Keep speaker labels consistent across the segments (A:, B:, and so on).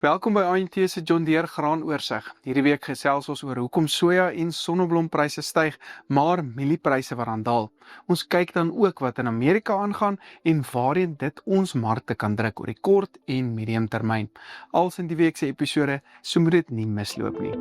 A: Welkom by AMT se John Deere graanoorsigg. Hierdie week gesels ons oor hoekom soja en sonneblomپryse styg, maar mieliepryse wat daal. Ons kyk dan ook wat in Amerika aangaan en waarheen dit ons markte kan druk oor die kort en medium termyn. Als in die week se episode, so moet dit nie misloop nie.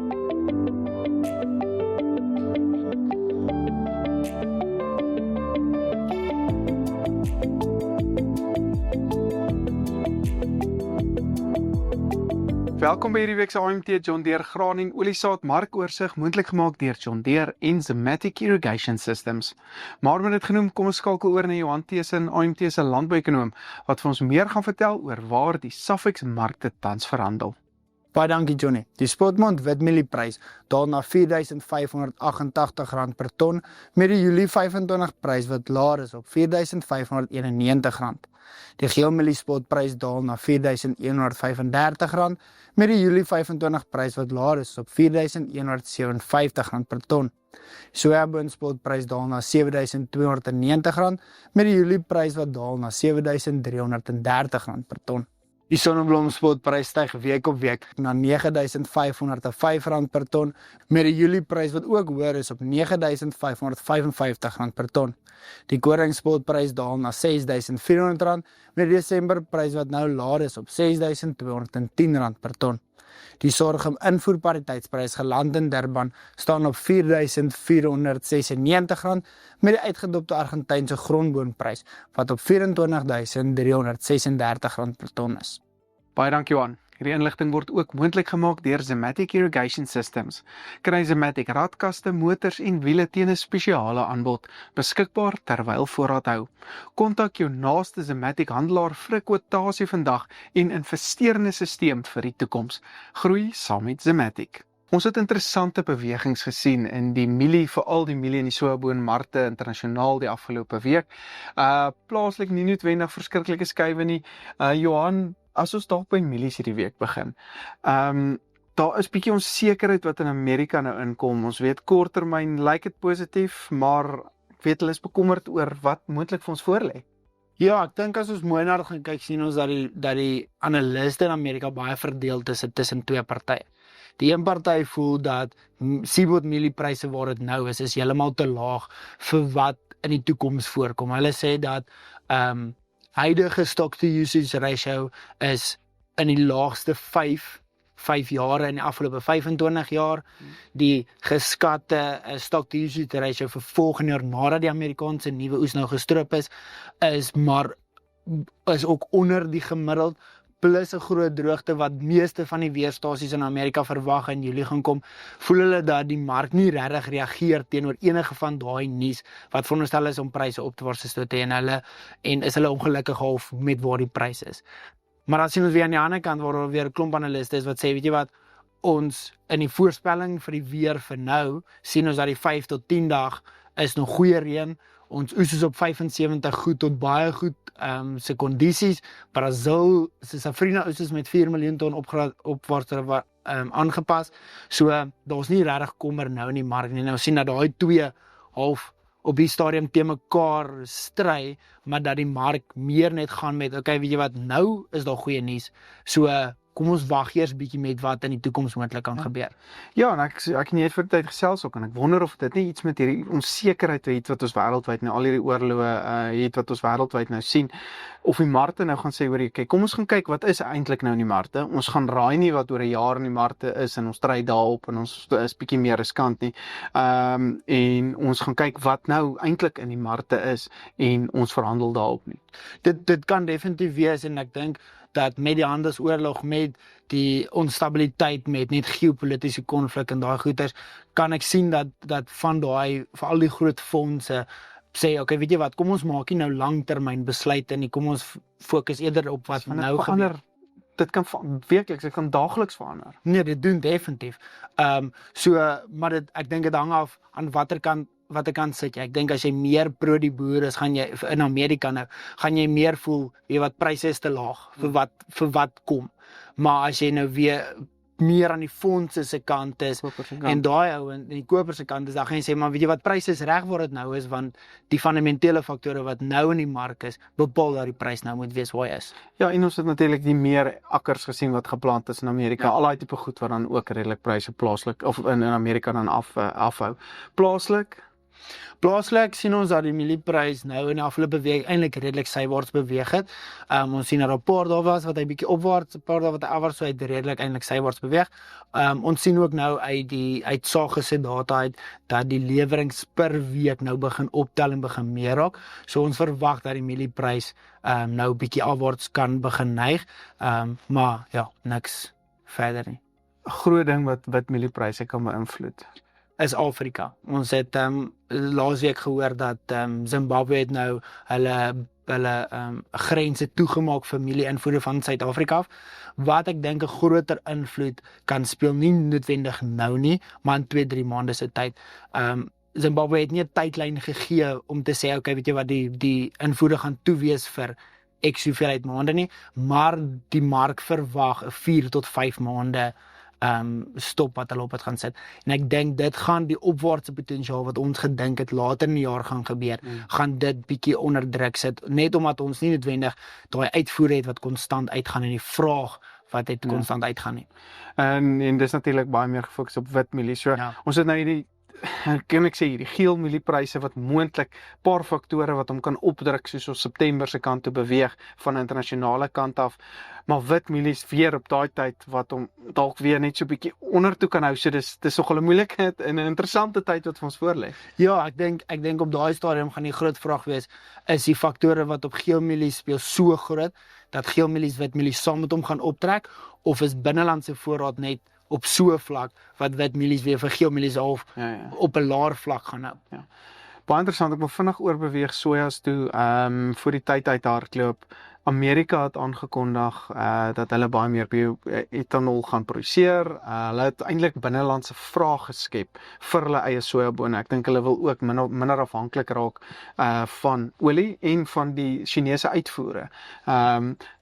A: Welkom by hierdie week se AMT John Deere graan en oliesaad markoorsig, moontlik gemaak deur John Deere en Zematic Irrigation Systems. Maar met dit genoem, kom ons skakel oor na Johan Thesen, AMT se landbouekonoom, wat vir ons meer gaan vertel oor waar die Safex markte tans verhandel.
B: Baie dankie Johnny. Die spotmond witmielieprys daal na R4.588 per ton, met die Julie 25 prys wat laer is op R4.591. Die geelmielie spotprys daal na R4.135, met die Julie 25 prys wat laer is op R4.157 per ton. Sojaboon spotprys daal na R7.290, met die Julie prys wat daal na R7.330 per ton. Die sonneblom spotprys styg week op week na R9.505 per ton, met die Julie prys wat ook hoër is op R9.555 per ton. Die koring spotprys daal na R6.400, met die Desember prys wat nou laer is op R6.210 per ton. Die sorghum invoerpariteitsprys geland in Durban staan op R4.496, met die uitgedopte Argentynse grondboonprys wat op R24.336 per ton is.
A: Baie dankie Johan. Hierdie inligting word ook moontlik gemaak deur Zematic Irrigation Systems. Kry Zematic radkaste, motors en wiele teen 'n spesiale aanbod, beskikbaar terwyl voorraad hou. Kontak jou naaste Zematic handelaar vir 'n kwotasie vandag en investeer in 'n stelsel vir die toekoms. Groei saam met Zematic. Ons het interessante bewegings gesien in die mielie, veral die mielie en die sojaboonmarkte internasionaal die afgelope week. Plaaslik nie noodwendig verskriklike skuwe nie. Johan, as ons dalk by mielies hierdie week begin. Daar is bietjie onsekerheid wat in Amerika nou inkom. Ons weet korttermyn lyk dit positief, maar ek weet hulle is bekommerd oor wat moontlik vir ons voorlê.
B: Ja, ek dink as ons mooi na dit gaan kyk, sien ons dat die analiste in Amerika baie verdeeld is tussen twee partye. Die een party voel dat seaboard mieliepryse waar dit nou is heeltemal te laag vir wat in die toekoms voorkom. Hulle sê dat huidige stock-to-usage ratio is in die laagste 5 jare in die afgelope 25 jaar. Die geskatte stock-to-usage ratio vir volgende jaar nadat die Amerikaanse nuwe oes nou gestroop is ook onder die gemiddeld, plus 'n groot droogte wat meeste van die weerstasies in Amerika verwag in Julie gaan kom, voel hulle dat die mark nie regtig reageer teenoor enige van daai nuus wat veronderstel is om pryse opwaarts te stoot en is hulle ongelukkig half met waar die pryse is. Maar dan sien ons weer aan die ander kant waar daar weer 'n klomp analiste is wat sê, weet jy wat, ons in die voorspelling vir die weer vir nou, sien ons dat die 5 tot 10 dag is nog goeie reën. Ons oes is op 75 goed tot baie goed se kondisies. Brazil se safrina oes is met 4 miljoen ton opwaarts aangepas. So daar's nie regtig kommer nou in die mark nie. Nou sien dat daai twee half op die stadium te mekaar stry, maar dat die mark meer net gaan met, okay, weet jy wat, nou is daar goeie nuus. So kom ons wag eers bietjie met wat in die toekoms moontlik kan gebeur.
A: Ja, en ek nie het vir die tyd gesels ook, en ek wonder of dit nie iets met hierdie onsekerheid het wat ons wêreldwyd nou, al hierdie oorloë het wat ons wêreldwyd nou sien, of die markte nou gaan sê, hoor jy, kom ons gaan kyk wat is eintlik nou in die markte. Ons gaan raai nie wat oor 'n jaar in die markte is en ons trade daarop en ons is bietjie meer riskant nie. En ons gaan kyk wat nou eintlik in die markte is en ons verhandel daarop nie.
B: Dit kan definitief wees, en ek dink dat met die handelsoorlog, met die onstabiliteit, met net geopolitiese konflik en daai goeters, kan ek sien dat van daai, vir al die groot fondse, sê, okay, weet jy wat, kom ons maak nie nou langtermyn besluite nie, kom ons fokus eerder op wat nou gebeur.
A: Dit kan werklik, dit kan daagliks verander.
B: Nee, dit doen definitief. Maar ek dink dit hang af aan watter kant sit jy. Ek dink as jy meer pro die boer is, gaan jy in Amerika nou, gaan jy meer voel, weet wat, pryse is te laag vir wat kom. Maar as jy nou weer meer aan die fondse se kant is,
A: Kopers se
B: en
A: kant.
B: daai ou aan die koper se kant is, dan gaan jy sê, maar weet jy wat, pryse is reg waar dit nou is, want die fundamentele faktore wat nou in die mark is, bepaal dat die prys nou moet wees waar hy is.
A: Ja, en ons het natuurlik die meer akkers gesien wat geplant is in Amerika.
B: Ja.
A: Al daai tipe goed wat dan ook redelik pryse plaaslik of in Amerika dan afhou. Plaaslik
B: Sien ons dat die mielieprys nou in die afgelope week eintlik redelik sywaarts beweeg het. Ons sien dat 'n paar dae was wat hy bietjie opwaarts, 'n paar dae wat hy afwaarts, so hy het redelik eintlik sywaarts beweeg. Ons sien ook nou uit SAGE se data uit dat die lewerings per week nou begin optel en begin meer raak. So ons verwag dat die mielieprys nou bietjie afwaarts kan begin neig. Maar ja, niks verder nie.
A: groot ding wat mieliepryse kan beïnvloed.
B: Is Afrika. Ons het laasweek gehoor dat Zimbabwe het nou hulle grense toegemaak vir mielie-invoere van Suid-Afrika af, wat ek dink 'n groter invloed kan speel, nie noodwendig nou nie, maar in 2-3 maande se tyd. Zimbabwe het nie 'n tydlyn gegee om te sê, okay, weet jy wat, die invoere gaan toe wees vir X hoeveelheid maande nie, maar die mark verwag 'n 4 tot 5 maande stop wat hulle op het gaan sit. En ek dink dit gaan die opwaartse potensiaal wat ons gedink het later in die jaar gaan gebeur, gaan dit bietjie onder druk sit, net omdat ons nie noodwendig daai uitvoere het wat konstant uitgaan en die vraag wat het konstant uitgaan nie.
A: En dis natuurlik baie meer gefokus op wit mielie. So
B: Ja.
A: ons het nou hierdie kan ek sê hierdie geel mieliepryse wat moontlik paar faktore wat hom kan opdruk soos op September se kant toe beweeg van 'n internasionale kant af, maar wit mielies weer op daai tyd wat hom dalk weer net so 'n bietjie onder toe kan hou. So dis nogal 'n moeilike en 'n interessante tyd wat vir ons voorlê.
B: Ja, ek dink op daai stadium gaan die groot vraag wees, is die faktore wat op geel mielies speel so groot dat geel mielies wit mielies saam met hom gaan optrek, of is binnelandse voorraad net op so 'n vlak wat wit mielies weer vir geel mielies half
A: Ja.
B: op 'n laer vlak gaan hou.
A: Baie interessant, ek wil vinnig oorbeweeg sojas toe, voor die tyd hardloop. Amerika het aangekondig dat hulle baie meer bioetanol gaan produseer. Hulle het eintlik binnelandse vraag geskep vir hulle eie sojabone. Ek dink hulle wil ook minder afhanklik raak van olie en van die Chinese uitvoere.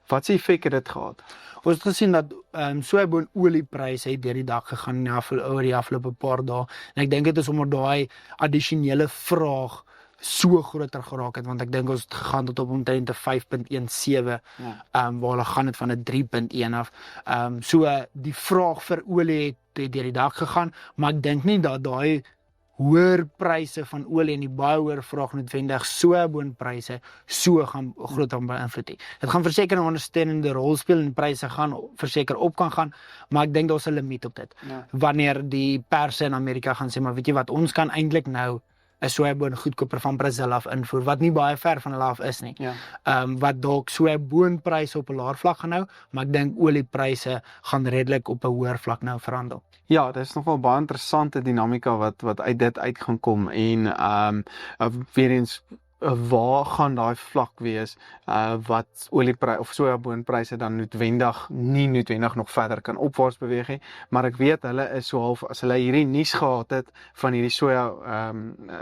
A: Wat se effek het dit gehad?
B: Ons het gesien dat sojaboonoliepryse het deur die dak gegaan oor die afgelope paar dae, en ek dink dit is omdat daai addisionele vraag so groter geraak het, want ek dink ons het gegaan tot op omtrent 'n 5.17, waar hulle gaan het van 'n 3.1 af. So die vraag vir olie het deur die dak gegaan, maar ek dink nie dat daai hoër pryse van olie en die baie hoër vraag noodwendig sojaboonpryse so gaan groot aan beïnvloed nie. Dit gaan verseker 'n ondersteunende rol speel en pryse gaan verseker op kan gaan, maar ek dink daar's 'n limiet op dit.
A: Ja.
B: Wanneer die perse in Amerika gaan sê, maar weet jy wat, ons kan eintlik nou 'n sojaboon goedkoper van Brazil af invoer, wat nie baie ver van hulle af is nie.
A: Ja.
B: Wat dalk sojaboonpryse op 'n laer vlak gaan hou, maar ek dink oliepryse gaan redelik op 'n hoër vlak nou verhandel.
A: Ja, dit is nogal baie interessante dinamika wat uit dit uit gaan kom en weer eens waar gaan daai vlak wees wat oliepryse of sojaboonpryse dan nie noodwendig nog verder kan opwaarts beweeg nie, maar ek weet hulle is so half, as hulle hierdie nuus gehad het van hierdie soja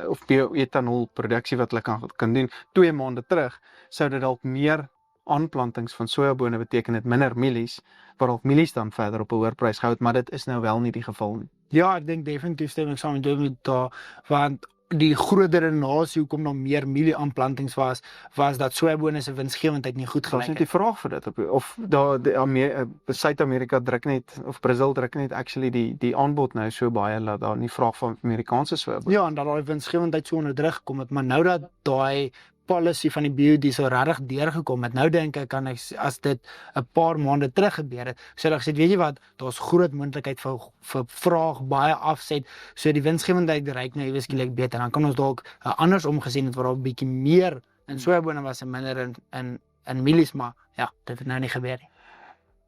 A: of bioetanol produksie wat hulle kan doen 2 maande terug, sou dit dalk meer aanplantings van sojabone beteken het minder mielies, waar dalk mielies dan verder op 'n hoër prys gehou het, maar dit is nou wel nie die geval nie.
B: Ja, ek dink definitief stem ek saam met jou daar, want die groter redenasie hoekom daar meer mielie-aanplantings was dat sojabone se winsgewendheid nie goed
A: Daar's
B: gelyk
A: net
B: het.
A: die vraag vir dit of Suid-Amerika druk net of Brazil druk net actually die aanbod nou so baie dat daar nie vraag van Amerikaanse sojabone.
B: Ja, en dat daai winsgewendheid so onder druk gekom het, maar nou dat daai policy van die biodiesel regtig deurgekom het, nou dink ek kan ek, as dit 'n paar maande terug gebeur het, sou ek gesê, weet jy wat, daar's groot moontlikheid vir vraag baie afset, so die winsgewendheid reik nou ewe skielik beter, dan kan ons dalk andersom gesien het waar daar 'n bietjie meer in sojabone was en minder in mielies, maar ja, dit het nou nie gebeur nie.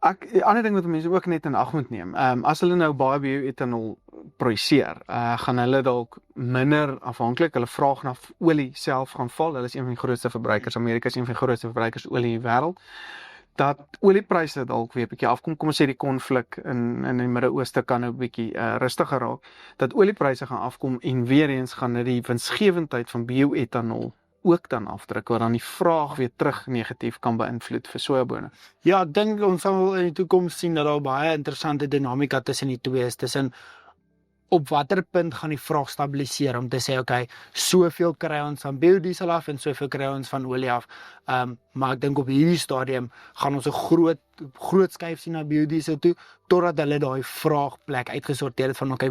A: 'n ander ding wat mense ook net in ag moet neem, as hulle nou baie bioetanol produseer, gaan hulle dalk minder afhanklik, hulle vraag na olie self gaan val. Hulle is een van die grootste verbruikers, Amerika is een van die grootste verbruikers olie in die wêreld. Dat oliepryse dalk weer 'n bietjie afkom, kom ons sê die konflik in die Midde-Ooste kan nou 'n bietjie rustiger raak, dat oliepryse gaan afkom en weer eens gaan dit die winsgewendheid van bioetanol ook dan afdruk, wat dan die vraag weer terug negatief kan beïnvloed vir sojabone?
B: Ja, ek dink ons sal in die toekoms sien dat daar baie interessante dinamika tussen die twee is, tussen op watter punt gaan die vraag stabiliseer om te sê, okay, soveel kry ons van biodiesel af en soveel kry ons van olie af. Maar ek dink op hierdie stadium gaan ons 'n groot skuif sien na biodiesel toe, totdat hulle daai vraagplek uitgesorteer het van, okay,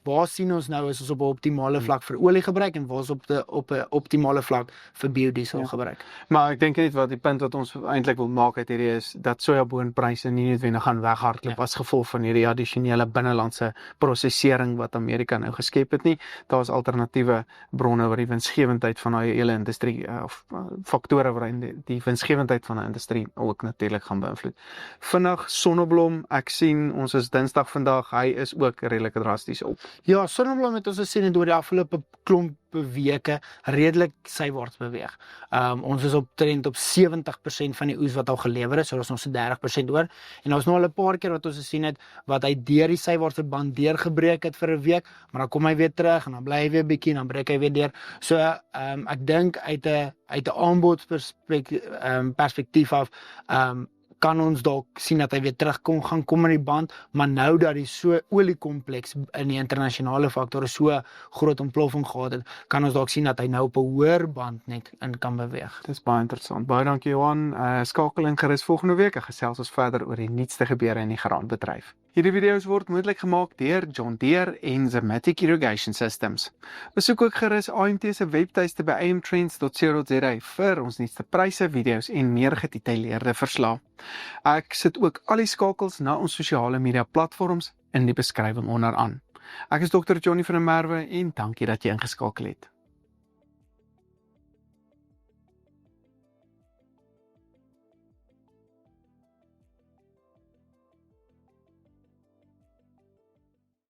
B: waar sien ons nou is ons op 'n optimale vlak vir olie gebruik en waar is op 'n optimale vlak vir biodiesel gebruik.
A: Maar ek dink net wat die punt wat ons eintlik wil maak uit hierdie is, dat sojaboonpryse nie noodwendig gaan weghardloop as gevolg van hierdie addisionele binnelandse prosesering wat Amerika nou geskep het nie. Daar's alternatiewe bronne wat die winsgewendheid van daai hele industrie of faktore wat die winsgewendheid van 'n industrie ook natuurlik gaan beïnvloed. Vinnig Sonneblom, ek sien ons is Dinsdag vandag, hy is ook redelik drasties op.
B: Ja, Sonneblom het ons gesien het oor die afgelope klomp weke redelik sywaarts beweeg. Ons is op trend op 70% van die oes wat al gelewer is, so ons nog so 30% oor. En daar's nou al 'n paar keer wat ons gesien het wat hy deur die sywaartse band deurgebreek het vir 'n week, maar dan kom hy weer terug en dan bly hy weer bietjie en dan breek hy weer deur. So ek dink uit 'n aanbodsperspektief af kan ons dalk sien dat hy weer gaan kom in die band, maar nou dat die so oliekompleks in die internasionale faktore so groot ontploffing gehad het, kan ons dalk sien dat hy nou op 'n hoër band net in kan beweeg.
A: Dis baie interessant. Baie dankie Johan. Skakel in gerus volgende week en gesels ons verder oor die nuutste gebeure in die graanbedryf. Hierdie video's word moontlik gemaak deur John Deere en Zematic Irrigation Systems. Besoek ook gerus AMT se webtuiste by amtrends.co.za vir ons nuutste pryse, video's en meer gedetailleerde verslae. Ek sit ook al die skakels na ons sosiale media platforms in die beskrywing onderaan. Ek is Dr. Johnny van der Merwe en dankie dat jy ingeskakel het.